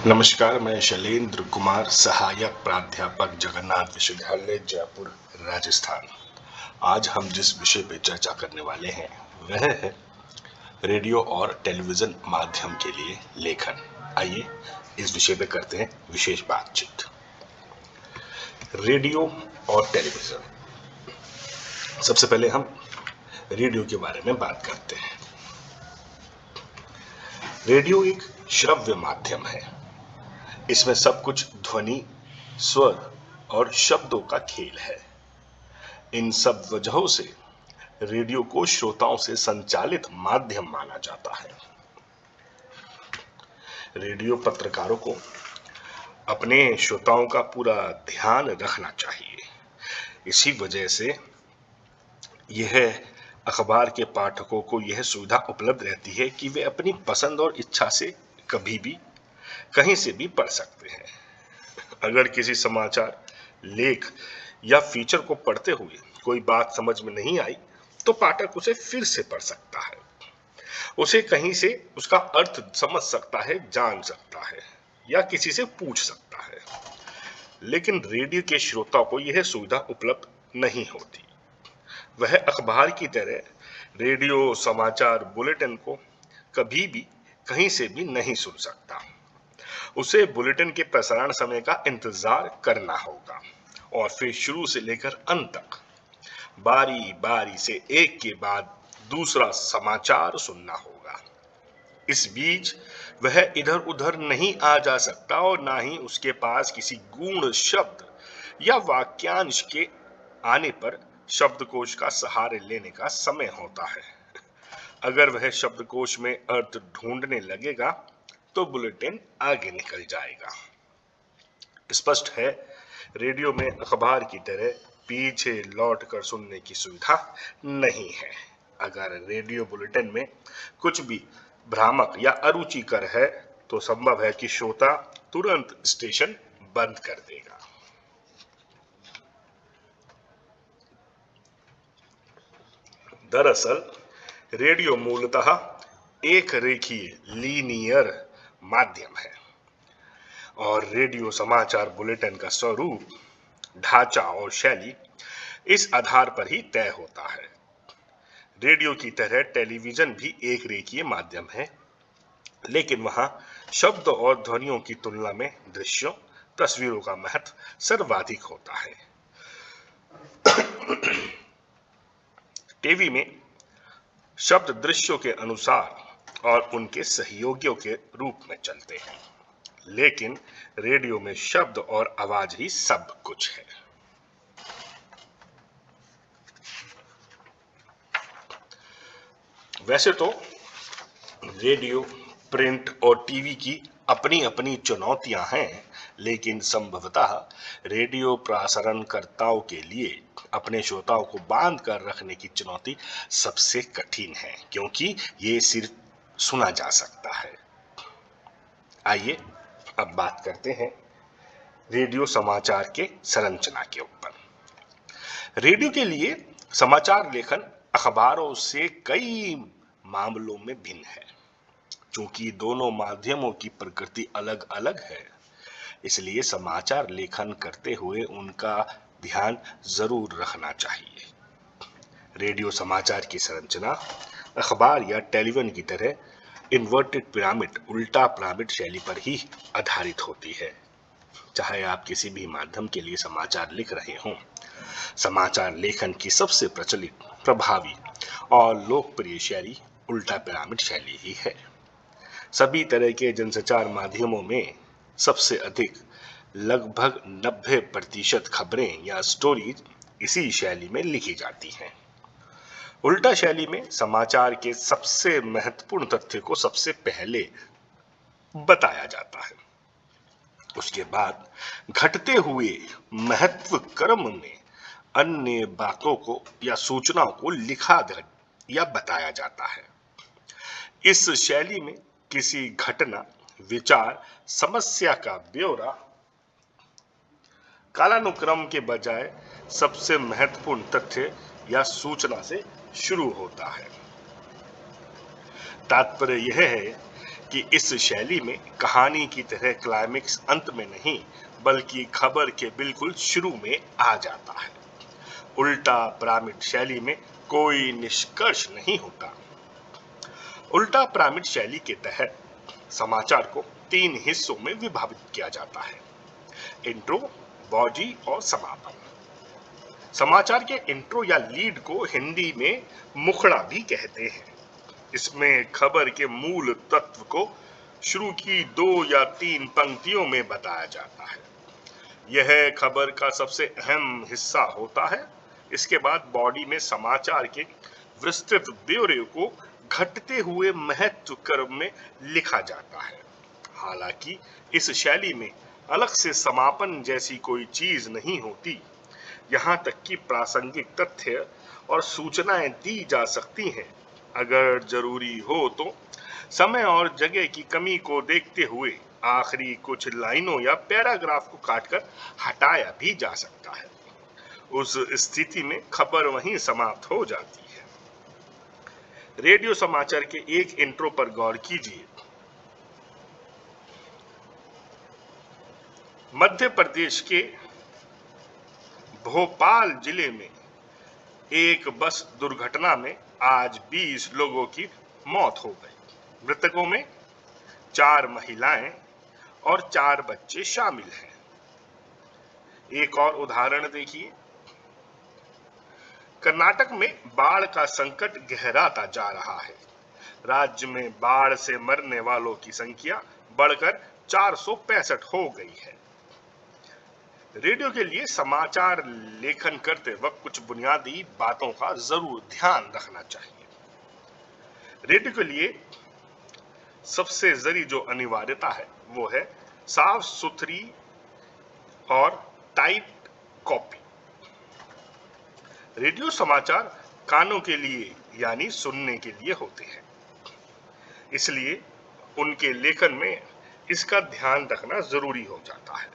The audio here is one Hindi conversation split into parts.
नमस्कार, मैं शैलेंद्र कुमार, सहायक प्राध्यापक, जगन्नाथ विश्वविद्यालय, जयपुर, राजस्थान। आज हम जिस विषय पर चर्चा करने वाले हैं वह है रेडियो और टेलीविजन माध्यम के लिए लेखन। आइए इस विषय पर करते हैं विशेष बातचीत। रेडियो और टेलीविजन। सबसे पहले हम रेडियो के बारे में बात करते हैं। रेडियो एक श्रव्य माध्यम है। इसमें सब कुछ ध्वनि, स्वर और शब्दों का खेल है। इन सब वजहों से रेडियो को श्रोताओं से संचालित माध्यम माना जाता है। रेडियो पत्रकारों को अपने श्रोताओं का पूरा ध्यान रखना चाहिए। इसी वजह से यह अखबार के पाठकों को यह सुविधा उपलब्ध रहती है कि वे अपनी पसंद और इच्छा से कभी भी कहीं से भी पढ़ सकते हैं। अगर किसी समाचार, लेख या फीचर को पढ़ते हुए कोई बात समझ में नहीं आई तो पाठक उसे फिर से पढ़ सकता है। उसे कहीं से उसका अर्थ समझ सकता है, जान सकता है या किसी से पूछ सकता है। लेकिन रेडियो के श्रोता को यह सुविधा उपलब्ध नहीं होती। वह अखबार की तरह रेडियो समाचार बुलेटिन को कभी भी कहीं से भी नहीं सुन सकता। उसे बुलेटिन के प्रसारण समय का इंतजार करना होगा और फिर शुरू से लेकर अंत तक बारी बारी से एक के बाद दूसरा समाचार सुनना होगा। इस बीच वह इधर उधर नहीं आ जा सकता और ना ही उसके पास किसी गूढ़ शब्द या वाक्यांश के आने पर शब्दकोश का सहारे लेने का समय होता है। अगर वह शब्दकोश में अर्थ ढूंढने लगेगा तो बुलेटिन आगे निकल जाएगा। स्पष्ट है, रेडियो में अखबार की तरह पीछे लौटकर सुनने की सुविधा नहीं है। अगर रेडियो बुलेटिन में कुछ भी भ्रामक या अरुचिकर है तो संभव है कि श्रोता तुरंत स्टेशन बंद कर देगा। दरअसल रेडियो मूलतः एक रेखीय लीनियर माध्यम है और रेडियो समाचार बुलेटिन का स्वरूप, ढांचा और शैली इस आधार पर ही तय होता है। रेडियो की तरह टेलीविजन भी एक रेखीय माध्यम है, लेकिन वहां शब्द और ध्वनियों की तुलना में दृश्यों, तस्वीरों का महत्व सर्वाधिक होता है। टीवी में शब्द दृश्यों के अनुसार और उनके सहयोगियों के रूप में चलते हैं, लेकिन रेडियो में शब्द और आवाज ही सब कुछ है। वैसे तो रेडियो, प्रिंट और टीवी की अपनी अपनी चुनौतियां हैं, लेकिन संभवतः रेडियो प्रसारणकर्ताओं के लिए अपने श्रोताओं को बांध कर रखने की चुनौती सबसे कठिन है, क्योंकि ये सिर्फ सुना जा सकता है। आइए अब बात करते हैं रेडियो समाचार के संरचना के ऊपर। रेडियो के लिए समाचार लेखन अखबारों से कई मामलों में भिन्न है। चूंकि दोनों माध्यमों की प्रकृति अलग अलग है, इसलिए समाचार लेखन करते हुए उनका ध्यान जरूर रखना चाहिए। रेडियो समाचार की संरचना अखबार या टेलीविजन की तरह इन्वर्टेड पिरामिड, उल्टा पिरामिड शैली पर ही आधारित होती है। चाहे आप किसी भी माध्यम के लिए समाचार लिख रहे हों, समाचार लेखन की सबसे प्रचलित, प्रभावी और लोकप्रिय शैली उल्टा पिरामिड शैली ही है। सभी तरह के जनसंचार माध्यमों में सबसे अधिक, लगभग 90% खबरें या स्टोरीज इसी शैली में लिखी जाती हैं। उल्टा शैली में समाचार के सबसे महत्वपूर्ण तथ्य को सबसे पहले बताया जाता है। उसके बाद घटते हुए महत्व क्रम में अन्य बातों को या सूचनाओं को लिखा या बताया जाता है। इस शैली में किसी घटना, विचार, समस्या का ब्यौरा कालानुक्रम के बजाय सबसे महत्वपूर्ण तथ्य या सूचना से शुरू होता है। तात्पर्य यह है कि इस शैली में कहानी की तरह क्लाइमेक्स अंत में नहीं बल्कि खबर के बिल्कुल शुरू में आ जाता है। उल्टा पिरामिड शैली में कोई निष्कर्ष नहीं होता। उल्टा पिरामिड शैली के तहत समाचार को 3 हिस्सों में विभाजित किया जाता है: इंट्रो, बॉडी और समापन। समाचार के इंट्रो या लीड को हिंदी में मुखड़ा भी कहते हैं। इसमें खबर के मूल तत्व को शुरू की 2 या 3 पंक्तियों में बताया जाता है। यह खबर का सबसे अहम हिस्सा होता है। इसके बाद बॉडी में समाचार के विस्तृत ब्यौरे को घटते हुए महत्व क्रम में लिखा जाता है। हालांकि इस शैली में अलग से समापन जैसी कोई चीज नहीं होती। यहाँ तक कि प्रासंगिक तथ्य और सूचनाएं दी जा सकती हैं। अगर जरूरी हो तो समय और जगह की कमी को देखते हुए आखिरी कुछ लाइनों या पैराग्राफ को काटकर हटाया भी जा सकता है। उस स्थिति में खबर वहीं समाप्त हो जाती है। रेडियो समाचार के एक इंट्रो पर गौर कीजिए। मध्य प्रदेश के भोपाल जिले में एक बस दुर्घटना में आज 20 लोगों की मौत हो गई। मृतकों में 4 महिलाएं और 4 बच्चे शामिल हैं। एक और उदाहरण देखिए। कर्नाटक में बाढ़ का संकट गहराता जा रहा है। राज्य में बाढ़ से मरने वालों की संख्या बढ़कर 465 हो गई है। रेडियो के लिए समाचार लेखन करते वक्त कुछ बुनियादी बातों का जरूर ध्यान रखना चाहिए। रेडियो के लिए सबसे जरूरी जो अनिवार्यता है वो है साफ सुथरी और टाइट कॉपी। रेडियो समाचार कानों के लिए यानी सुनने के लिए होते हैं, इसलिए उनके लेखन में इसका ध्यान रखना जरूरी हो जाता है।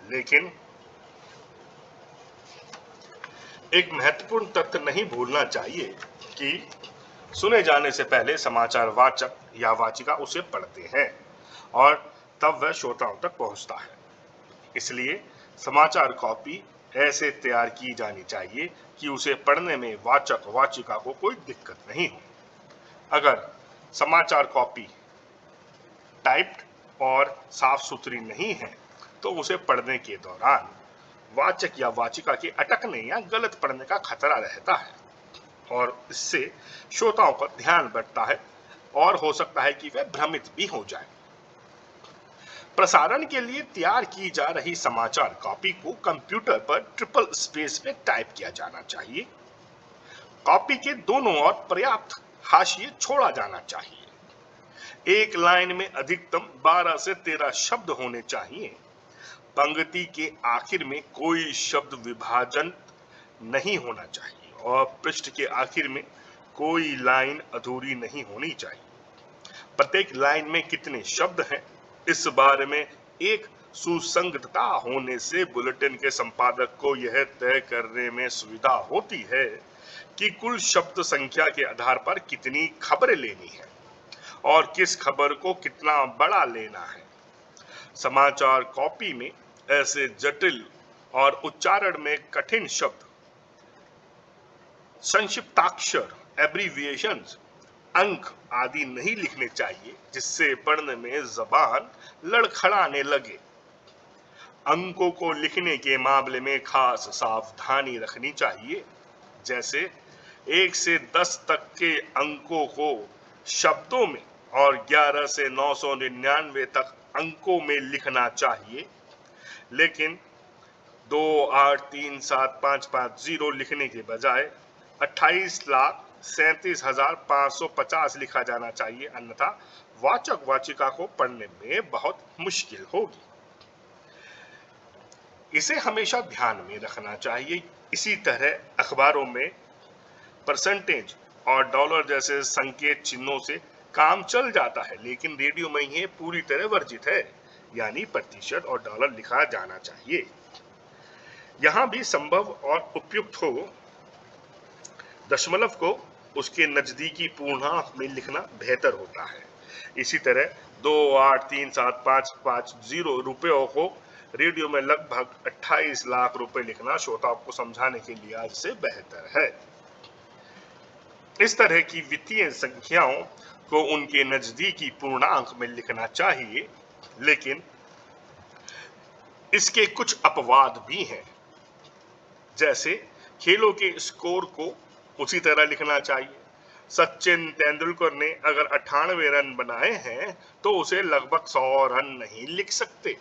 लेकिन एक महत्वपूर्ण तथ्य नहीं भूलना चाहिए कि सुने जाने से पहले समाचार वाचक या वाचिका उसे पढ़ते हैं और तब वह श्रोताओं तक पहुंचता है। इसलिए समाचार कॉपी ऐसे तैयार की जानी चाहिए कि उसे पढ़ने में वाचक वाचिका को कोई दिक्कत नहीं हो। अगर समाचार कॉपी टाइप्ड और साफ सुथरी नहीं है तो उसे पढ़ने के दौरान वाचक या वाचिका के अटकने या गलत पढ़ने का खतरा रहता है और इससे श्रोताओं का ध्यान बढ़ता है और हो सकता है कि वह भ्रमित भी हो जाए। प्रसारण के लिए तैयार की जा रही समाचार कॉपी को कंप्यूटर पर ट्रिपल स्पेस में टाइप किया जाना चाहिए। कॉपी के दोनों ओर पर्याप्त हाशिए छोड़ा जाना चाहिए। एक लाइन में अधिकतम 12 से 13 शब्द होने चाहिए। पंक्ति के आखिर में कोई शब्द विभाजन नहीं होना चाहिए और पृष्ठ के आखिर में कोई लाइन अधूरी नहीं होनी चाहिए। प्रत्येक लाइन में कितने शब्द हैं इस बारे में एक सुसंगतता होने से बुलेटिन के संपादक को यह तय करने में सुविधा होती है कि कुल शब्द संख्या के आधार पर कितनी खबरें लेनी है और किस खबर को कितना बड़ा लेना है। समाचार कॉपी में ऐसे जटिल और उच्चारण में कठिन शब्द, संक्षिप्ताक्षर, एब्रीविएशंस, अंक आदि नहीं लिखने चाहिए जिससे पढ़ने में जबान लड़खड़ाने लगे। अंकों को लिखने के मामले में खास सावधानी रखनी चाहिए। जैसे 1 से 10 तक के अंकों को शब्दों में और 11 से 999 तक अंकों में लिखना चाहिए, लेकिन 28375550 लिखने के बजाय 28,37,550 लिखा जाना चाहिए, अन्यथा वाचक वाचिका को पढ़ने में बहुत मुश्किल होगी। इसे हमेशा ध्यान में रखना चाहिए। इसी तरह अखबारों में परसेंटेज और डॉलर जैसे संकेत चिन्हों से काम चल जाता है, लेकिन रेडियो में यह पूरी तरह वर्जित है, यानी प्रतिशत और डॉलर लिखा जाना चाहिए। यहां भी संभव और उपयुक्त हो दशमलव को उसके नजदीकी पूर्णांक में लिखना बेहतर होता है। इसी तरह 2837550 रुपयों को रेडियो में लगभग 28 लाख रुपए लिखना श्रोताओं को समझाने के लिहाज से बेहतर है। इस तरह की वित्तीय संख्याओं को उनके नजदीकी पूर्णांक में लिखना चाहिए, लेकिन इसके कुछ अपवाद भी हैं। जैसे खेलों के स्कोर को उसी तरह लिखना चाहिए। सचिन तेंदुलकर ने अगर 98 रन बनाए हैं तो उसे लगभग 100 रन नहीं लिख सकते।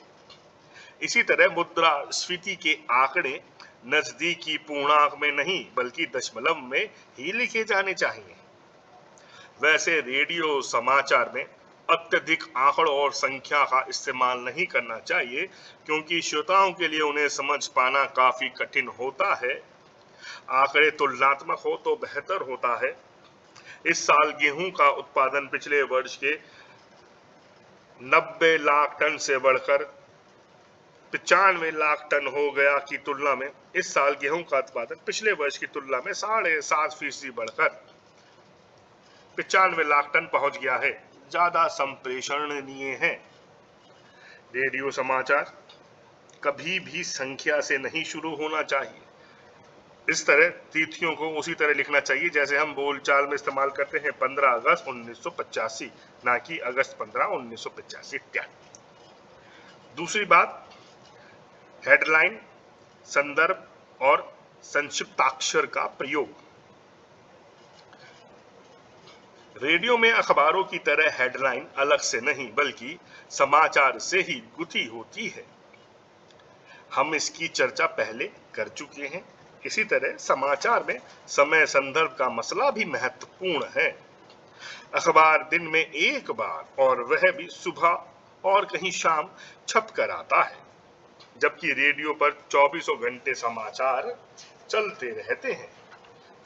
इसी तरह मुद्रास्फीति के आंकड़े नजदीकी पूर्णांक में नहीं बल्कि दशमलव में ही लिखे जाने चाहिए। वैसे रेडियो समाचार में अत्यधिक आंकड़ों और संख्या का इस्तेमाल नहीं करना चाहिए, क्योंकि श्रोताओं के लिए उन्हें समझ पाना काफी कठिन होता है। आंकड़े तुलनात्मक हो तो बेहतर होता है। इस साल गेहूं का उत्पादन पिछले वर्ष के 90 लाख टन से बढ़कर 95 लाख टन हो गया की तुलना में इस साल गेहूं का उत्पादन पिछले वर्ष की तुलना में 7.5% बढ़कर 95 लाख टन पहुंच गया है। ज्यादा संप्रेषणीय है। रेडियो समाचार कभी भी संख्या से नहीं शुरू होना चाहिए। इस तरह तिथियों को उसी तरह लिखना चाहिए जैसे हम बोलचाल में इस्तेमाल करते हैं, 15 अगस्त 1985, ना कि अगस्त 15 1985 इत्यादि। दूसरी बात, हेडलाइन, संदर्भ और संक्षिप्ताक्षर का प्रयोग। रेडियो में अखबारों की तरह हेडलाइन अलग से नहीं बल्कि समाचार से ही गुथी होती है। हम इसकी चर्चा पहले कर चुके हैं। इसी तरह समाचार में समय संदर्भ का मसला भी महत्वपूर्ण है। अखबार दिन में एक बार और वह भी सुबह और कहीं शाम छप कर आता है, जबकि रेडियो पर 24 घंटे समाचार चलते रहते हैं।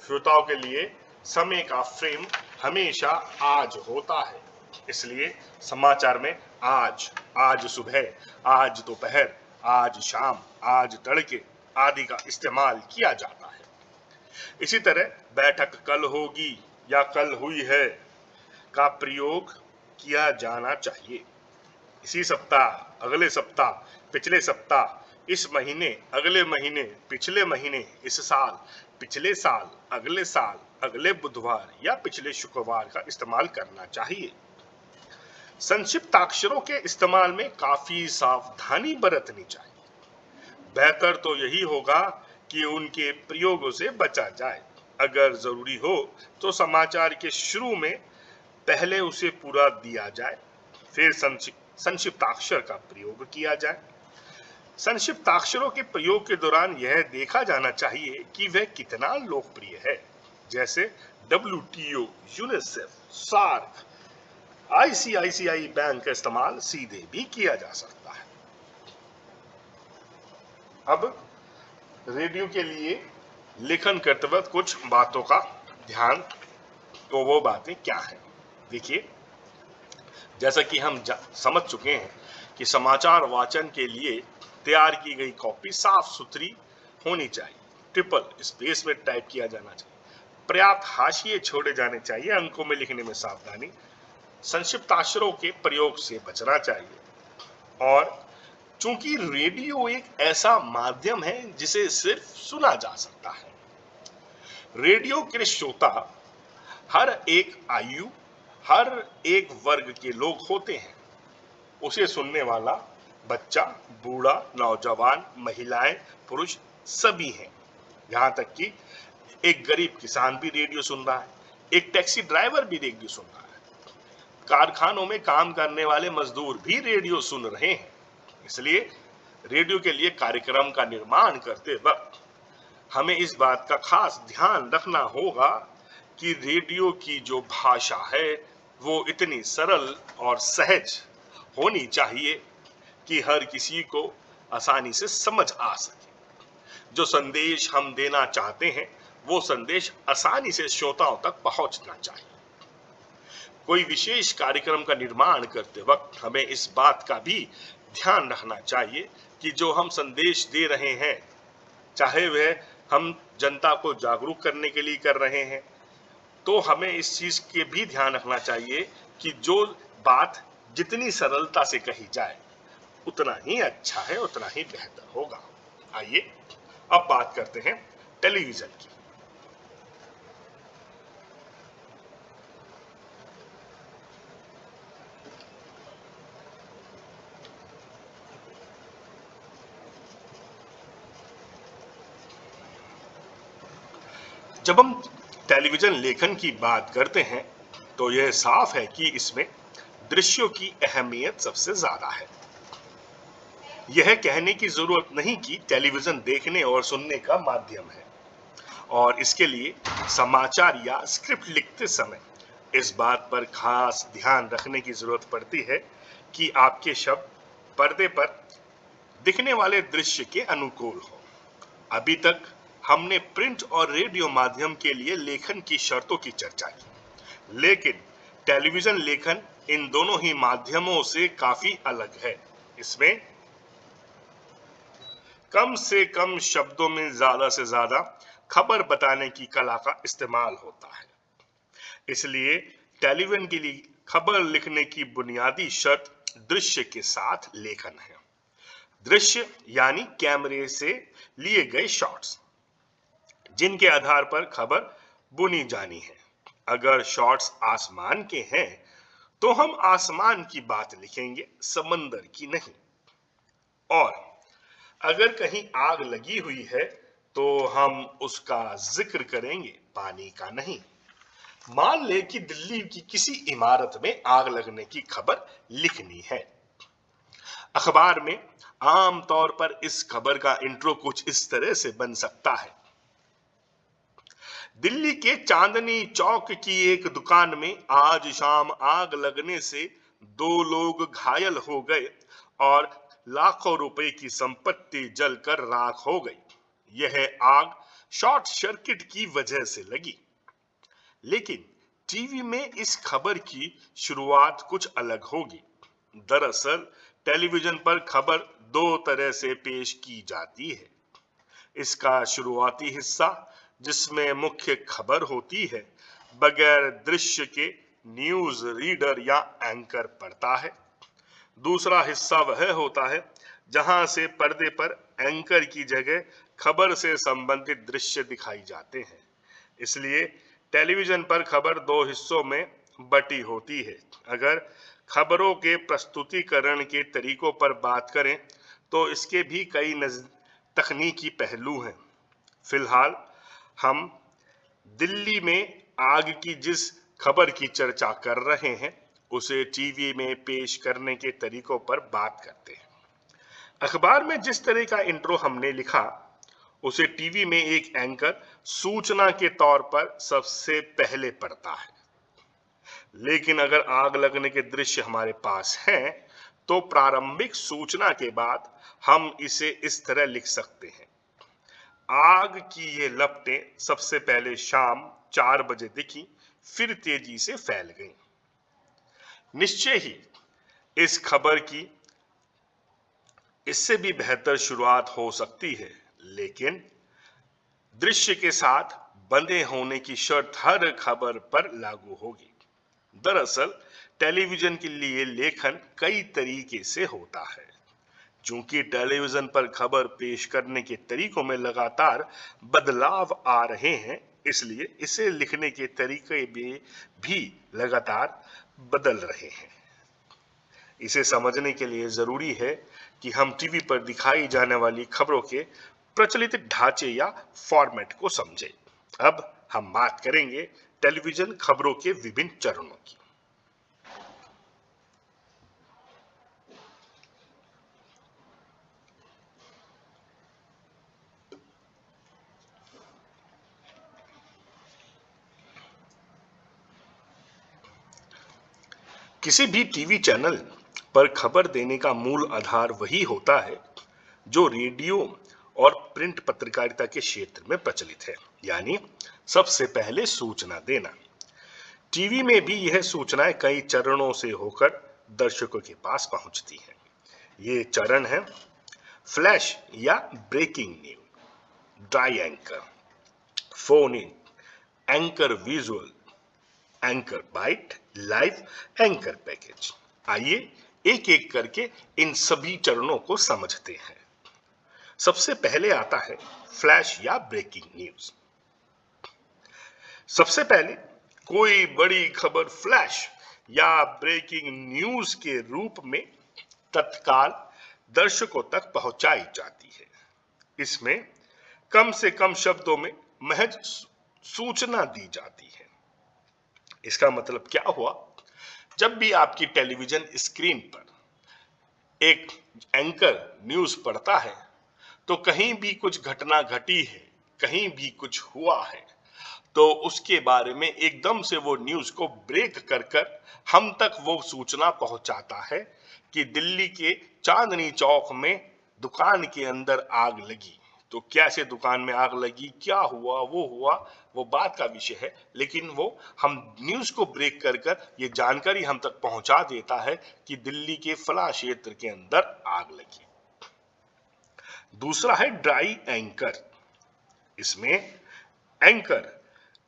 श्रोताओं के लिए समय का फ्रेम हमेशा आज होता है, इसलिए समाचार में आज, आज सुबह, आज दोपहर, आज शाम, आज तड़के आदि का इस्तेमाल किया जाता है। इसी तरह बैठक कल होगी या कल हुई है का प्रयोग किया जाना चाहिए। इसी सप्ताह, अगले सप्ताह, पिछले सप्ताह, इस महीने, अगले महीने, पिछले महीने, इस साल, पिछले साल, अगले साल, अगले बुधवार या पिछले शुक्रवार का इस्तेमाल करना चाहिए। संक्षिप्ताक्षरों के इस्तेमाल में काफी सावधानी बरतनी चाहिए। बेहतर तो यही होगा कि उनके प्रयोगों से बचा जाए। अगर जरूरी हो तो समाचार के शुरू में पहले उसे पूरा दिया जाए, फिर संक्षिप्ताक्षर का प्रयोग किया जाए। संक्षिप्ताक्षरों के प्रयोग के दौरान यह देखा जाना चाहिए कि वह कितना लोकप्रिय है। जैसे WTO, UNICEF, SAARC, ICICI bank का इस्तेमाल सीधे भी किया जा सकता है। अब रेडियो के लिए लेखन करते वक्त कुछ बातों का ध्यान, तो वो बातें क्या हैं? देखिए, जैसा कि हम समझ चुके हैं कि समाचार वाचन के लिए तैयार की गई कॉपी साफ सुथरी होनी चाहिए, ट्रिपल स्पेस में टाइप किया जाना चाहिए, पर्याप्त हाशिए छोड़े जाने चाहिए, अंकों में लिखने में सावधानी, संक्षिप्ताक्षरों के प्रयोग से बचना चाहिए। और चूंकि रेडियो एक ऐसा माध्यम है जिसे सिर्फ सुना जा सकता है, रेडियो के श्रोता हर एक आयु, हर एक वर्ग के लोग होते हैं। उसे सुनने वाला बच्चा, बूढ़ा, नौजवान, महिलाएं, पुरुष सभी हैं। यहाँ तक कि एक गरीब किसान भी रेडियो सुन रहा है, एक टैक्सी ड्राइवर भी रेडियो सुन रहा है, कारखानों में काम करने वाले मजदूर भी रेडियो सुन रहे हैं। इसलिए रेडियो के लिए कार्यक्रम का निर्माण करते वक्त हमें इस बात का खास ध्यान रखना होगा कि रेडियो की जो भाषा है वो इतनी सरल और सहज होनी चाहिए कि हर किसी को आसानी से समझ आ सके। जो संदेश हम देना चाहते हैं वो संदेश आसानी से श्रोताओं तक पहुंचना चाहिए। कोई विशेष कार्यक्रम का निर्माण करते वक्त हमें इस बात का भी ध्यान रखना चाहिए कि जो हम संदेश दे रहे हैं, चाहे वह हम जनता को जागरूक करने के लिए कर रहे हैं, तो हमें इस चीज के भी ध्यान रखना चाहिए कि जो बात जितनी सरलता से कही जाए उतना ही अच्छा है, उतना ही बेहतर होगा। आइए अब बात करते हैं टेलीविजन की। जब हम टेलीविजन लेखन की बात करते हैं तो यह साफ है कि इसमें दृश्यों की अहमियत सबसे ज्यादा है। यह कहने की जरूरत नहीं कि टेलीविजन देखने और सुनने का माध्यम है, और इसके लिए समाचार या स्क्रिप्ट लिखते समय इस बात पर खास ध्यान रखने की जरूरत पड़ती है कि आपके शब्द पर्दे पर दिखने वाले दृश्य के अनुकूल हो। अभी तक हमने प्रिंट और रेडियो माध्यम के लिए लेखन की शर्तों की चर्चा की, लेकिन टेलीविजन लेखन इन दोनों ही माध्यमों से काफी अलग है। इसमें कम से कम शब्दों में ज्यादा से ज्यादा खबर बताने की कला का इस्तेमाल होता है। इसलिए टेलीविजन के लिए खबर लिखने की बुनियादी शर्त दृश्य के साथ लेखन है। दृश्य यानी कैमरे से लिए गए शॉट्स, जिनके आधार पर खबर बुनी जानी है। अगर शॉट्स आसमान के हैं तो हम आसमान की बात लिखेंगे, समंदर की नहीं। और अगर कहीं आग लगी हुई है तो हम उसका जिक्र करेंगे, पानी का नहीं। मान ले कि दिल्ली की किसी इमारत में आग लगने की खबर लिखनी है। अखबार में आमतौर पर इस खबर का इंट्रो कुछ इस तरह से बन सकता है। दिल्ली के चांदनी चौक की एक दुकान में आज शाम आग लगने से 2 लोग घायल हो गए और लाखों रुपए की संपत्ति जलकर राख हो गई। यह आग शॉर्ट सर्किट की वजह से लगी। लेकिन टीवी में इस खबर की शुरुआत कुछ अलग होगी। दरअसल टेलीविजन पर खबर 2 तरह से पेश की जाती है। इसका शुरुआती हिस्सा, जिसमें मुख्य खबर होती है, बगैर दृश्य के न्यूज रीडर या एंकर पढ़ता है। दूसरा हिस्सा वह होता है जहां से पर्दे पर एंकर की जगह खबर से संबंधित दृश्य दिखाई जाते हैं। इसलिए टेलीविजन पर खबर 2 हिस्सों में बटी होती है। अगर खबरों के प्रस्तुतिकरण के तरीकों पर बात करें तो इसके भी कई तकनीकी पहलू हैं। फिलहाल हम दिल्ली में आग की जिस खबर की चर्चा कर रहे हैं उसे टीवी में पेश करने के तरीकों पर बात करते हैं। अखबार में जिस तरह का इंट्रो हमने लिखा उसे टीवी में एक एंकर सूचना के तौर पर सबसे पहले पढ़ता है। लेकिन अगर आग लगने के दृश्य हमारे पास हैं तो प्रारंभिक सूचना के बाद हम इसे इस तरह लिख सकते हैं। आग की ये लपटें सबसे पहले शाम 4 बजे दिखी, फिर तेजी से फैल गईं। निश्चय ही इस खबर की इससे भी बेहतर शुरुआत हो सकती है, लेकिन दृश्य के साथ बंधे होने की शर्त हर खबर पर लागू होगी। दरअसल टेलीविजन के लिए लेखन कई तरीके से होता है। चूंकि टेलीविजन पर खबर पेश करने के तरीकों में लगातार बदलाव आ रहे हैं, इसलिए इसे लिखने के तरीके भी लगातार बदल रहे हैं। इसे समझने के लिए जरूरी है कि हम टीवी पर दिखाई जाने वाली खबरों के प्रचलित ढांचे या फॉर्मेट को समझें। अब हम बात करेंगे टेलीविजन खबरों के विभिन्न चरणों की। किसी भी टीवी चैनल पर खबर देने का मूल आधार वही होता है जो रेडियो और प्रिंट पत्रकारिता के क्षेत्र में प्रचलित है, यानी सबसे पहले सूचना देना। टीवी में भी यह सूचनाएं कई चरणों से होकर दर्शकों के पास पहुंचती हैं। ये चरण है फ्लैश या breaking news, dry anchor, phone in, anchor visual, anchor byte, live anchor package. आइए एक एक करके इन सभी चरणों को समझते हैं। सबसे पहले आता है फ्लैश या ब्रेकिंग न्यूज। सबसे पहले कोई बड़ी खबर फ्लैश या ब्रेकिंग न्यूज के रूप में तत्काल दर्शकों तक पहुंचाई जाती है। इसमें कम से कम शब्दों में महज सूचना दी जाती है। इसका मतलब क्या हुआ? जब भी आपकी टेलीविजन स्क्रीन पर एक एंकर न्यूज पढ़ता है तो कहीं भी कुछ घटना घटी है, कहीं भी कुछ हुआ है, तो उसके बारे में एकदम से वो न्यूज को ब्रेक कर कर हम तक वो सूचना पहुंचाता है कि दिल्ली के चांदनी चौक में दुकान के अंदर आग लगी। तो कैसे दुकान में आग लगी, क्या हुआ, वो बात का विषय है, लेकिन वो हम न्यूज को ब्रेक कर कर ये जानकारी हम तक पहुंचा देता है कि दिल्ली के फला क्षेत्र के अंदर आग लगी। दूसरा है ड्राई एंकर। इसमें एंकर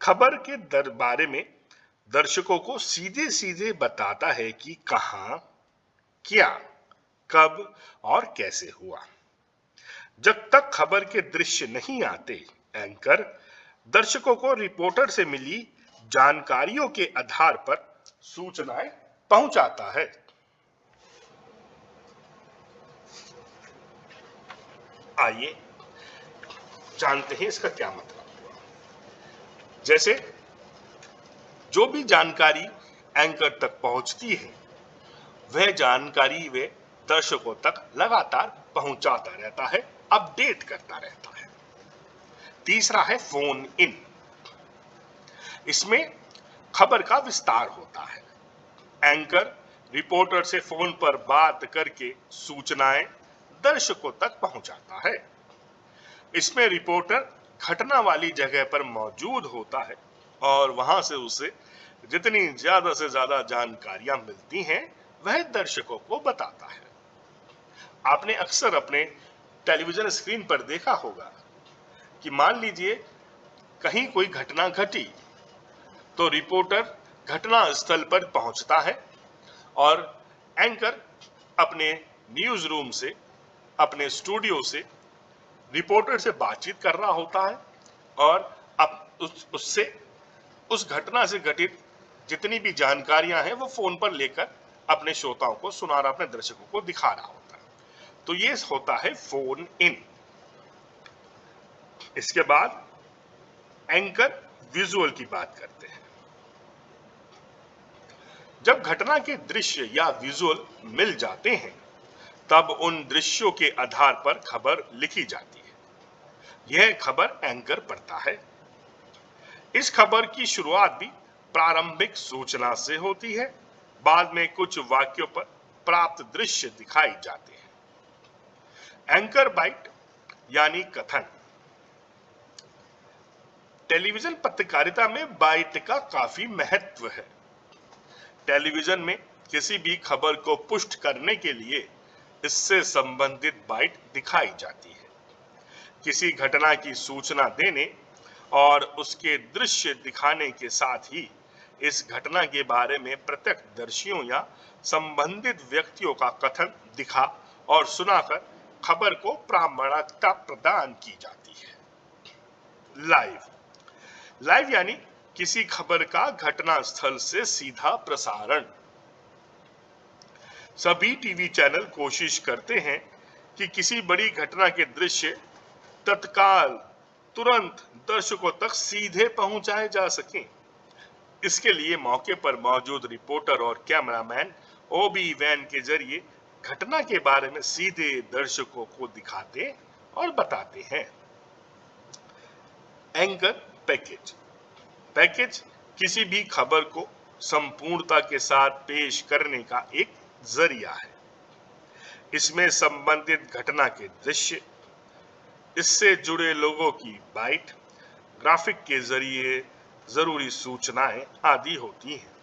खबर के बारे में दर्शकों को सीधे सीधे बताता है कि कहां, क्या, कब और कैसे हुआ। जब तक खबर के दृश्य नहीं आते, एंकर दर्शकों को रिपोर्टर से मिली जानकारियों के आधार पर सूचनाएं पहुंचाता है। आइए जानते हैं इसका क्या मतलब हुआ। जैसे जो भी जानकारी एंकर तक पहुंचती है, वह जानकारी वे दर्शकों तक लगातार पहुंचाता रहता है, अपडेट करता रहता है। तीसरा है फोन इन। इसमें खबर का विस्तार होता है। एंकर रिपोर्टर से फोन पर बात करके सूचनाएं दर्शकों तक पहुंचाता है। इसमें रिपोर्टर घटना वाली जगह पर मौजूद होता है और वहां से उसे जितनी ज्यादा से ज्यादा जानकारियां मिलती हैं, वह दर्शकों को बताता है। आपने अक्सर अपने टेलीविजन स्क्रीन पर देखा होगा कि मान लीजिए कहीं कोई घटना घटी तो रिपोर्टर घटना स्थल पर पहुंचता है और एंकर अपने न्यूज रूम से, अपने स्टूडियो से रिपोर्टर से बातचीत कर रहा होता है और अब उससे उस घटना से घटित जितनी भी जानकारियां हैं वो फोन पर लेकर अपने श्रोताओं को सुना रहा, अपने दर्शकों को दिखा रहा होता है। तो ये होता है फोन इन। इसके बाद एंकर विजुअल की बात करते हैं। जब घटना के दृश्य या विजुअल मिल जाते हैं, तब उन दृश्यों के आधार पर खबर लिखी जाती है। यह खबर एंकर पढ़ता है। इस खबर की शुरुआत भी प्रारंभिक सूचना से होती है। बाद में कुछ वाक्यों पर प्राप्त दृश्य दिखाई जाते हैं। एंकर बाइट यानी कथन। टेलीविजन पत्रकारिता में बाइट का काफी महत्व है। टेलीविजन में किसी भी खबर को पुष्ट करने के लिए इससे संबंधित बाइट दिखाई जाती है। किसी घटना की सूचना देने और उसके दृश्य दिखाने के साथ ही इस घटना के बारे में प्रत्यक्षदर्शियों या संबंधित व्यक्तियों का कथन दिखा और सुनाकर खबर को प्रामाणिकता प्रदान की जाती है। लाइव यानी किसी खबर का घटना स्थल से सीधा प्रसारण। सभी टीवी चैनल कोशिश करते हैं कि किसी बड़ी घटना के दृश्य तत्काल तुरंत दर्शकों तक सीधे पहुंचाए जा सकें। इसके लिए मौके पर मौजूद रिपोर्टर और कैमरामैन ओबी वैन के जरिए घटना के बारे में सीधे दर्शकों को दिखाते और बताते हैं। एंकर पैकेज किसी भी खबर को संपूर्णता के साथ पेश करने का एक जरिया है। इसमें संबंधित घटना के दृश्य, इससे जुड़े लोगों की बाइट, ग्राफिक के जरिए जरूरी सूचनाएं आदि होती हैं।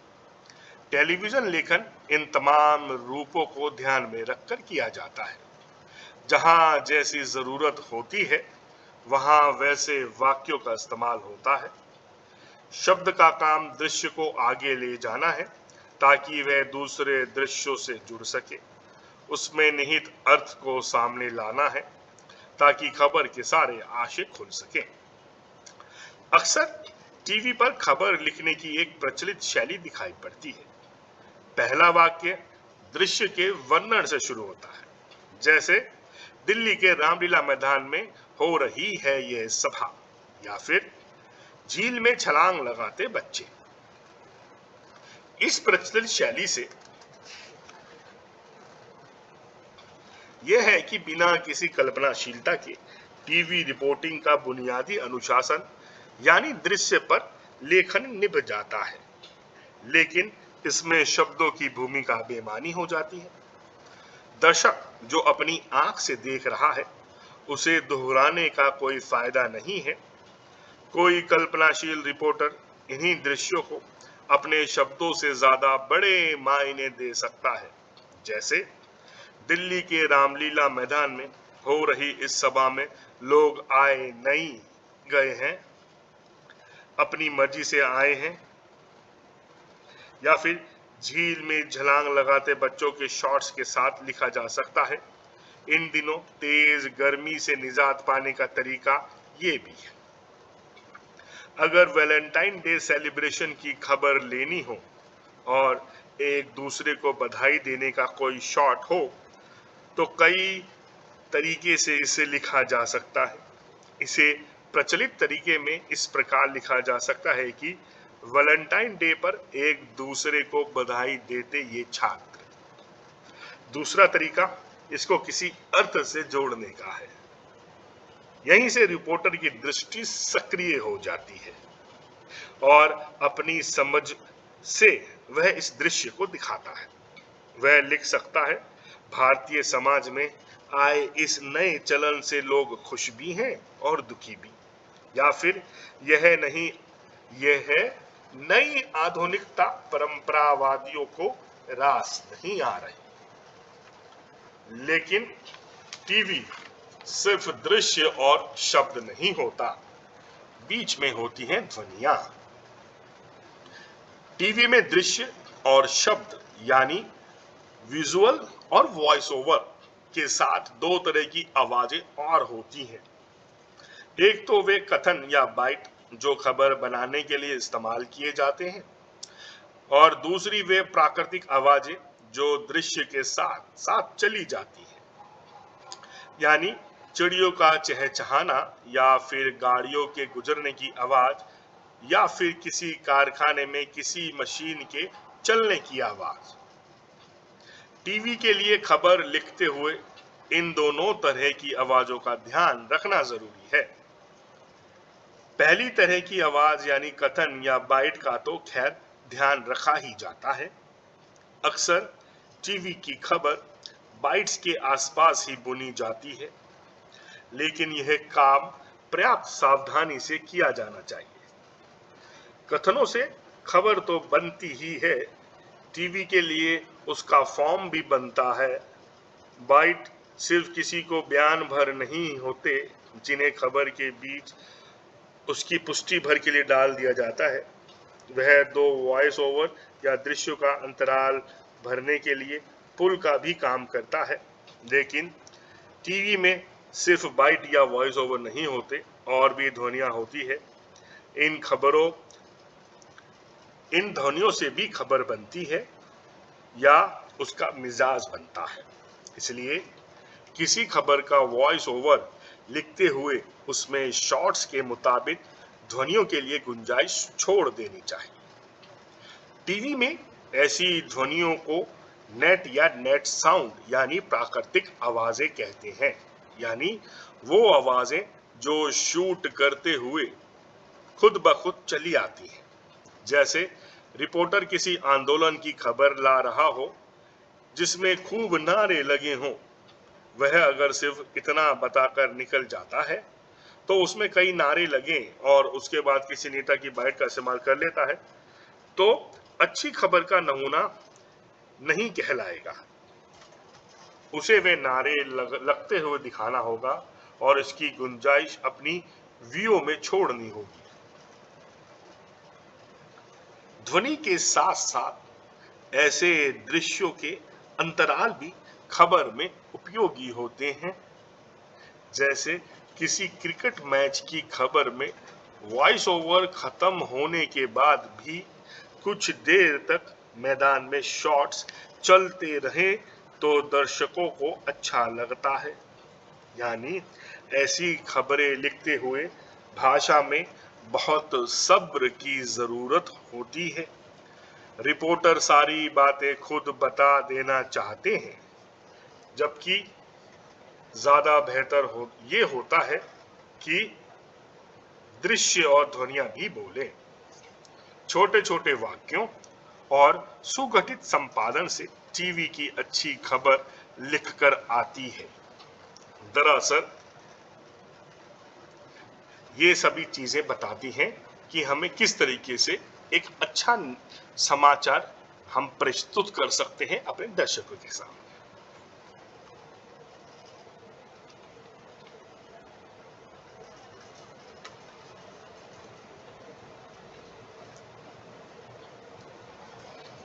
टेलीविजन लेखन इन तमाम रूपों को ध्यान में रखकर किया जाता है। जहां जैसी जरूरत होती है वहां वैसे वाक्यों का इस्तेमाल होता है। शब्द का काम दृश्य को आगे ले जाना है ताकि वह दूसरे दृश्यों से जुड़ सके। उसमें निहित अर्थ को सामने लाना है ताकि खबर के सारे आशय खुल सके। अक्सर टीवी पर खबर लिखने की एक प्रचलित शैली दिखाई पड़ती है। पहला वाक्य दृश्य के वर्णन से शुरू होता है, जैसे दिल्ली के रामलीला मैदान में हो रही है यह सभा, या फिर झील में छलांग लगाते बच्चे। इस प्रचलित शैली से यह है कि बिना किसी कल्पनाशीलता के टीवी रिपोर्टिंग का बुनियादी अनुशासन यानी दृश्य पर लेखन निभ जाता है, लेकिन इसमें शब्दों की भूमिका बेमानी हो जाती है। दर्शक जो अपनी आंख से देख रहा है उसे दोहराने का कोई फायदा नहीं है। कोई कल्पनाशील रिपोर्टर इन्हीं दृश्यों को अपने शब्दों से ज्यादा बड़े मायने दे सकता है, जैसे दिल्ली के रामलीला मैदान में हो रही इस सभा में लोग आए नहीं गए हैं, अपनी मर्जी से आए हैं। या फिर झील में छलांग लगाते बच्चों के शॉट्स के साथ लिखा जा सकता है, इन दिनों तेज गर्मी से निजात पाने का तरीका ये भी है। अगर वैलेंटाइन डे सेलिब्रेशन की खबर लेनी हो और एक दूसरे को बधाई देने का कोई शॉट हो तो कई तरीके से इसे लिखा जा सकता है। इसे प्रचलित तरीके में इस प्रकार लिखा जा सकता है कि वैलेंटाइन डे पर एक दूसरे को बधाई देते ये छात्र। दूसरा तरीका इसको किसी अर्थ से जोड़ने का है। यहीं से रिपोर्टर की दृष्टि सक्रिय हो जाती है और अपनी समझ से वह इस दृश्य को दिखाता है। वह लिख सकता है, भारतीय समाज में आए इस नए चलन से लोग खुश भी हैं और दुखी भी, या फिर यह नई आधुनिकता परंपरावादियों को रास नहीं आ रही। लेकिन टीवी सिर्फ दृश्य और शब्द नहीं होता, बीच में होती हैं ध्वनियां। टीवी में दृश्य और शब्द यानी विजुअल और वॉइस ओवर के साथ दो तरह की आवाजें और होती हैं। एक तो वे कथन या बाइट जो खबर बनाने के लिए इस्तेमाल किए जाते हैं, और दूसरी वे प्राकृतिक आवाजें जो दृश्य के साथ साथ चली जाती हैं, यानी चिड़ियों का चहचहाना या फिर गाड़ियों के गुजरने की आवाज या फिर किसी कारखाने में किसी मशीन के चलने की आवाज। टीवी के लिए खबर लिखते हुए इन दोनों तरह की आवाजों का ध्यान रखना जरूरी है। पहली तरह की आवाज यानी कथन या बाइट का तो खैर ध्यान रखा ही जाता है। अक्सर टीवी की खबर बाइट्स के आसपास ही बुनी जाती है, लेकिन यह काम पर्याप्त सावधानी से किया जाना चाहिए। कथनों से खबर तो बनती ही है, टीवी के लिए उसका फॉर्म भी बनता है। बाइट सिर्फ किसी को बयान भर नहीं होते जिन्हें खबर के बीच उसकी पुष्टि भर के लिए डाल दिया जाता है। वह दो वॉइस ओवर या दृश्यों का अंतराल भरने के लिए पुल का भी काम करता है। लेकिन टीवी में सिर्फ बाइट या वॉइस ओवर नहीं होते, और भी ध्वनियां होती है। इन ध्वनियों से भी खबर बनती है या उसका मिजाज बनता है। इसलिए किसी खबर का वॉइस ओवर लिखते हुए उसमें शॉर्ट्स के मुताबिक ध्वनियों के लिए गुंजाइश छोड़ देनी चाहिए। टीवी में ऐसी ध्वनियों को नेट साउंड यानी प्राकृतिक आवाजें कहते हैं, यानी वो आवाजें जो शूट करते हुए खुद ब खुद चली आती हैं। जैसे रिपोर्टर किसी आंदोलन की खबर ला रहा हो जिसमें खूब नारे लगे हों, वह अगर सिर्फ इतना बताकर निकल जाता है तो उसमें कई नारे लगे और उसके बाद किसी नेता की बाइट का इस्तेमाल कर लेता है तो अच्छी खबर का नमूना नहीं कहलाएगा। उसे वे नारे लगते हुए दिखाना होगा और इसकी गुंजाइश अपनी व्यू में छोड़नी होगी। ध्वनि के साथ साथ ऐसे दृश्यों के अंतराल भी खबर में उपयोगी होते हैं। जैसे किसी क्रिकेट मैच की खबर में वॉइस ओवर खत्म होने के बाद भी कुछ देर तक मैदान में शॉट्स चलते रहे तो दर्शकों को अच्छा लगता है। यानी ऐसी खबरें लिखते हुए भाषा में बहुत सब्र की जरूरत होती है। रिपोर्टर सारी बातें खुद बता देना चाहते हैं, जबकि ज्यादा बेहतर ये होता है कि दृश्य और ध्वनियां भी बोले। छोटे छोटे वाक्यों और सुगठित संपादन से टीवी की अच्छी खबर लिखकर आती है। दरअसल ये सभी चीजें बताती हैं कि हमें किस तरीके से एक अच्छा समाचार हम प्रस्तुत कर सकते हैं अपने दर्शकों के सामने।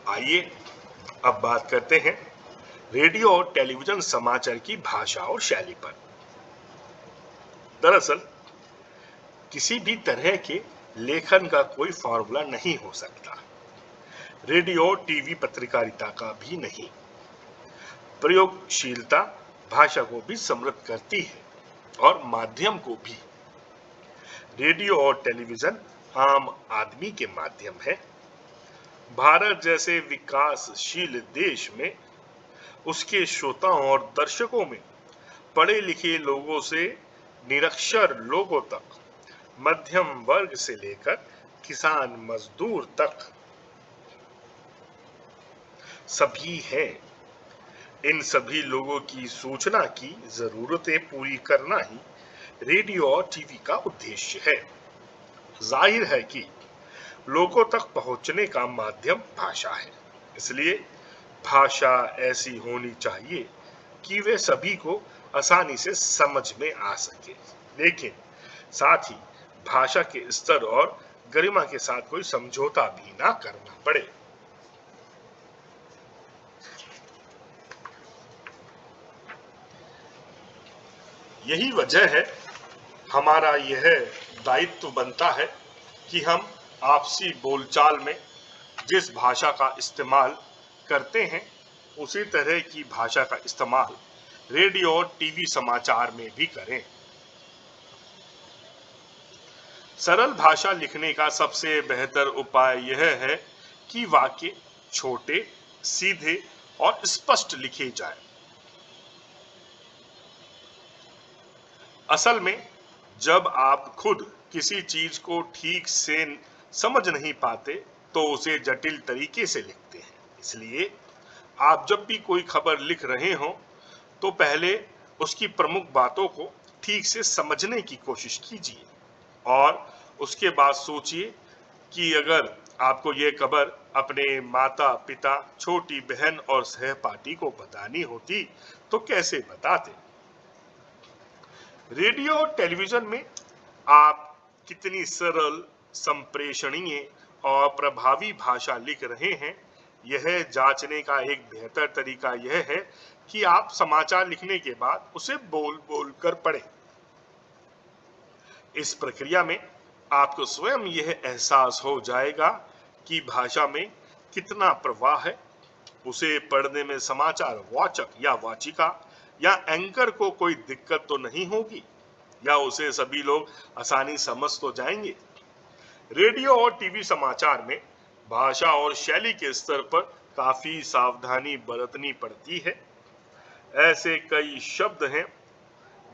आइए अब बात करते हैं रेडियो और टेलीविजन समाचार की भाषा और शैली पर। दरअसल किसी भी तरह के लेखन का कोई फॉर्मूला नहीं हो सकता, रेडियो टीवी पत्रकारिता का भी नहीं। प्रयोगशीलता भाषा को भी समृद्ध करती है और माध्यम को भी। रेडियो और टेलीविजन आम आदमी के माध्यम है। भारत जैसे विकासशील देश में उसके श्रोताओं और दर्शकों में पढ़े लिखे लोगों से निरक्षर लोगों तक, मध्यम वर्ग से लेकर किसान मजदूर तक सभी हैं। इन सभी लोगों की सूचना की जरूरतें पूरी करना ही रेडियो और टीवी का उद्देश्य है। जाहिर है कि लोगों तक पहुंचने का माध्यम भाषा है, इसलिए भाषा ऐसी होनी चाहिए कि वे सभी को आसानी से समझ में आ सके, लेकिन साथ ही भाषा के स्तर और गरिमा के साथ कोई समझौता भी ना करना पड़े। यही वजह है हमारा यह दायित्व बनता है कि हम आपसी बोलचाल में जिस भाषा का इस्तेमाल करते हैं उसी तरह की भाषा का इस्तेमाल रेडियो और टीवी समाचार में भी करें। सरल भाषा लिखने का सबसे बेहतर उपाय यह है कि वाक्य छोटे, सीधे और स्पष्ट लिखे जाएं। असल में जब आप खुद किसी चीज को ठीक से समझ नहीं पाते तो उसे जटिल तरीके से लिखते हैं। इसलिए आप जब भी कोई खबर लिख रहे हो तो पहले उसकी प्रमुख बातों को ठीक से समझने की कोशिश कीजिए और उसके बाद सोचिए कि अगर आपको ये खबर अपने माता पिता, छोटी बहन और सहपाठी को बतानी होती तो कैसे बताते। रेडियो और टेलीविजन में आप कितनी सरल, संप्रेषणीय और प्रभावी भाषा लिख रहे हैं, यह जांचने का एक बेहतर तरीका यह है कि आप समाचार लिखने के बाद उसे बोल बोल कर पढ़ें। इस प्रक्रिया में आपको स्वयं यह एहसास हो जाएगा कि भाषा में कितना प्रवाह है। उसे पढ़ने में समाचार वाचक या वाचिका या एंकर को कोई दिक्कत तो नहीं होगी, या उसे सभी लोग आसानी समझ तो जाएंगे। रेडियो और टीवी समाचार में भाषा और शैली के स्तर पर काफी सावधानी बरतनी पड़ती है। ऐसे कई शब्द हैं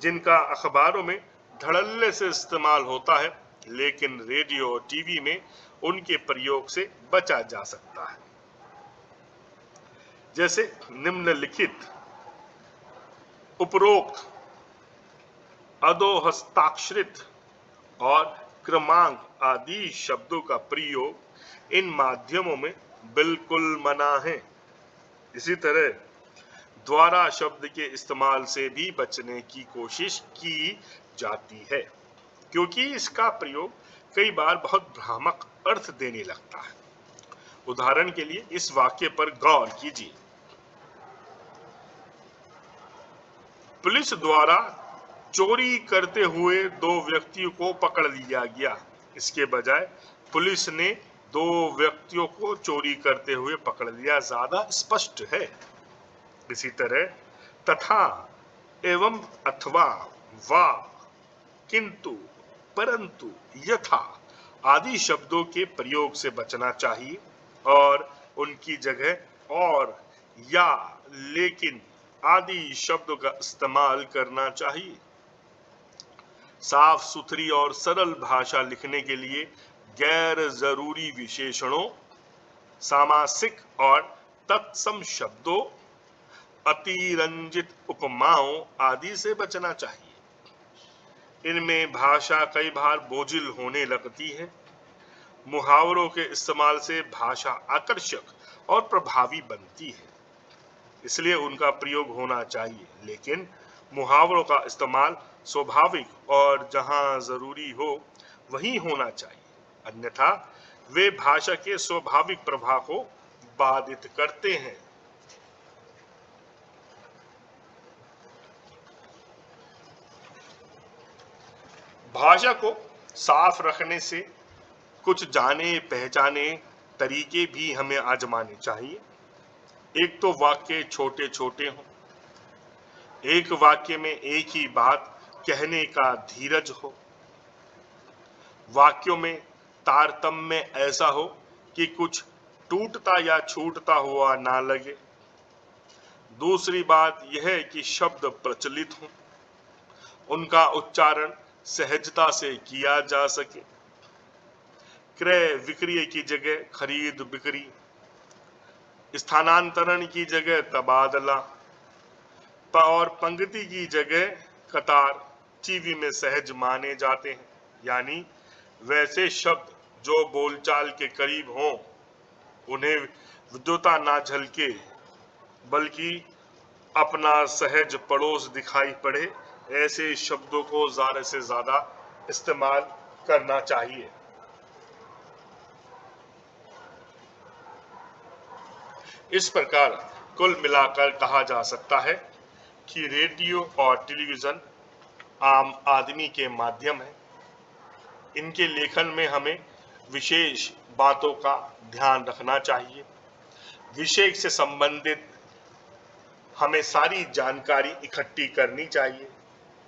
जिनका अखबारों में धड़ल्ले से इस्तेमाल होता है, लेकिन रेडियो और टीवी में उनके प्रयोग से बचा जा सकता है। जैसे निम्नलिखित, उपरोक्त, अधोहस्ताक्षरित और क्रमांक आदि शब्दों का प्रयोग इन माध्यमों में बिल्कुल मना है। इसी तरह द्वारा शब्द के इस्तेमाल से भी बचने की कोशिश की जाती है, क्योंकि इसका प्रयोग कई बार बहुत भ्रामक अर्थ देने लगता है। उदाहरण के लिए इस वाक्य पर गौर कीजिए। पुलिस द्वारा चोरी करते हुए 2 व्यक्तियों को पकड़ लिया गया। इसके बजाय पुलिस ने 2 व्यक्तियों को चोरी करते हुए पकड़ लिया ज्यादा स्पष्ट है। इसी तरह तथा, एवं, अथवा, वा, किंतु, परंतु, यथा आदि शब्दों के प्रयोग से बचना चाहिए और उनकी जगह और, या, लेकिन आदि शब्दों का इस्तेमाल करना चाहिए। साफ सुथरी और सरल भाषा लिखने के लिए गैर जरूरी विशेषणों, सामासिक और तत्सम शब्दों, अतिरंजित उपमाओं आदि से बचना चाहिए। इनमें भाषा कई बार बोझिल होने लगती है। मुहावरों के इस्तेमाल से भाषा आकर्षक और प्रभावी बनती है, इसलिए उनका प्रयोग होना चाहिए, लेकिन मुहावरों का इस्तेमाल स्वाभाविक और जहां जरूरी हो वहीं होना चाहिए, अन्यथा वे भाषा के स्वाभाविक प्रवाह को बाधित करते हैं। भाषा को साफ रखने से कुछ जाने पहचाने तरीके भी हमें आजमाने चाहिए। एक तो वाक्य छोटे छोटे हों, एक वाक्य में एक ही बात कहने का धीरज हो, वाक्यों में तारतम्य ऐसा हो कि कुछ टूटता या छूटता हुआ ना लगे। दूसरी बात यह है कि शब्द प्रचलित हों, उनका उच्चारण सहजता से किया जा सके। क्रय विक्रय की जगह खरीद बिक्री, स्थानांतरण की जगह तबादला और पंक्ति की जगह कतार टीवी में सहज माने जाते हैं। यानी वैसे शब्द जो बोलचाल के करीब हों, उन्हें विद्वता ना झलके बल्कि अपना सहज पड़ोस दिखाई पड़े, ऐसे शब्दों को ज्यादा से ज्यादा इस्तेमाल करना चाहिए। इस प्रकार कुल मिलाकर कहा जा सकता है कि रेडियो और टेलीविजन आम आदमी के माध्यम है। इनके लेखन में हमें विशेष बातों का ध्यान रखना चाहिए। विषय से संबंधित हमें सारी जानकारी इकट्ठी करनी चाहिए।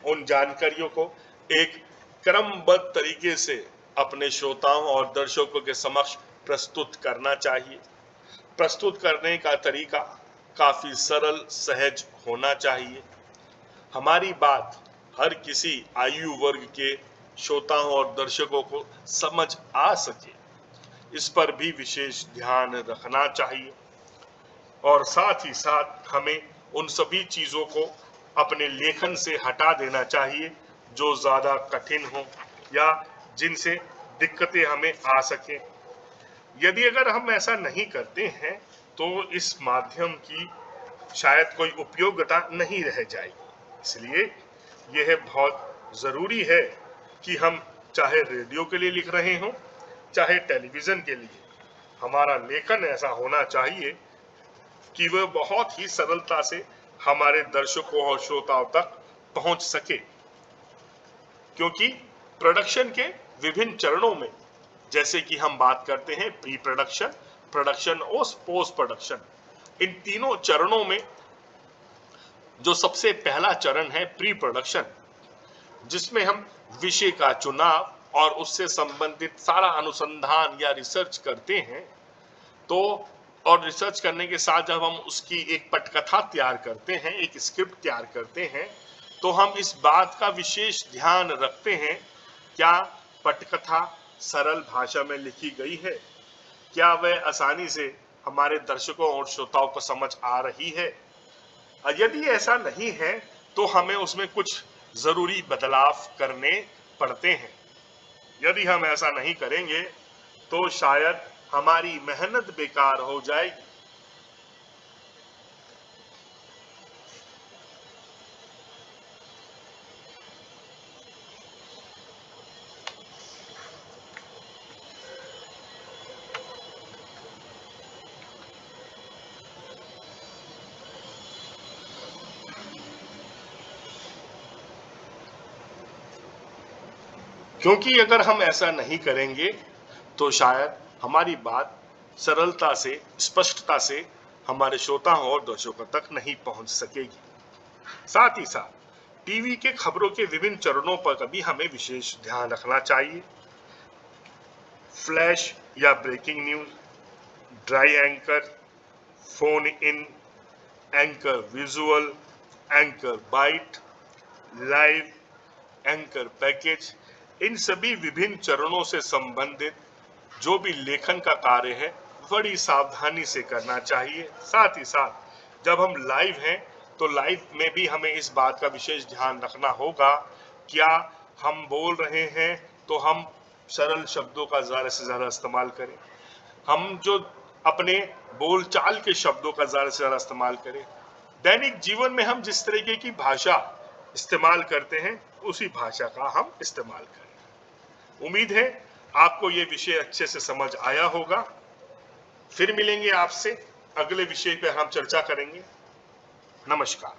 उन जानकारियों को एक क्रमबद्ध तरीके से अपने श्रोताओं और दर्शकों के समक्ष प्रस्तुत करना चाहिए। प्रस्तुत करने का तरीका काफी सरल सहज होना चाहिए। हमारी बात हर किसी आयु वर्ग के श्रोताओं और दर्शकों को समझ आ सके, इस पर भी विशेष ध्यान रखना चाहिए। और साथ ही साथ हमें उन सभी चीजों को अपने लेखन से हटा देना चाहिए जो ज्यादा कठिन हो या जिनसे दिक्कतें हमें आ सके। यदि अगर हम ऐसा नहीं करते हैं तो इस माध्यम की शायद कोई उपयोगिता नहीं रह जाएगी। इसलिए यह बहुत जरूरी है कि हम चाहे रेडियो के लिए लिख रहे हों चाहे टेलीविजन के लिए, हमारा लेखन ऐसा होना चाहिए कि वह बहुत ही सरलता से हमारे दर्शकों और श्रोताओं तक पहुंच सके। क्योंकि प्रोडक्शन के विभिन्न चरणों में, जैसे कि हम बात करते हैं प्री प्रोडक्शन, प्रोडक्शन और पोस्ट प्रोडक्शन, इन तीनों चरणों में जो सबसे पहला चरण है प्री प्रोडक्शन, जिसमें हम विषय का चुनाव और उससे संबंधित सारा अनुसंधान या रिसर्च करते हैं, तो और रिसर्च करने के साथ जब हम उसकी एक पटकथा तैयार करते हैं, एक स्क्रिप्ट तैयार करते हैं, तो हम इस बात का विशेष ध्यान रखते हैं क्या पटकथा सरल भाषा में लिखी गई है, क्या वह आसानी से हमारे दर्शकों और श्रोताओं को समझ आ रही है। यदि ऐसा नहीं है तो हमें उसमें कुछ जरूरी बदलाव करने पड़ते हैं। यदि हम ऐसा नहीं करेंगे तो शायद हमारी मेहनत बेकार हो जाएगी। क्योंकि अगर हम ऐसा नहीं करेंगे तो शायद हमारी बात सरलता से, स्पष्टता से हमारे श्रोताओं और दर्शकों तक नहीं पहुंच सकेगी। साथ ही साथ टीवी के खबरों के विभिन्न चरणों पर भी हमें विशेष ध्यान रखना चाहिए। फ्लैश या breaking news, dry anchor, phone in, anchor visual, anchor byte, live, anchor package, इन सभी विभिन्न चरणों से संबंधित जो भी लेखन का कार्य है बड़ी सावधानी से करना चाहिए। साथ ही साथ जब हम लाइव हैं तो लाइव में भी हमें इस बात का विशेष ध्यान रखना होगा, क्या हम बोल रहे हैं तो हम सरल शब्दों का ज़्यादा से ज़्यादा इस्तेमाल करें, हम जो अपने बोलचाल के शब्दों का ज़्यादा से ज़्यादा इस्तेमाल करें। दैनिक जीवन में हम जिस तरीके की भाषा इस्तेमाल करते हैं उसी भाषा का हम इस्तेमाल करें। उम्मीद है आपको ये विषय अच्छे से समझ आया होगा। फिर मिलेंगे आपसे, अगले विषय पर हम चर्चा करेंगे। नमस्कार।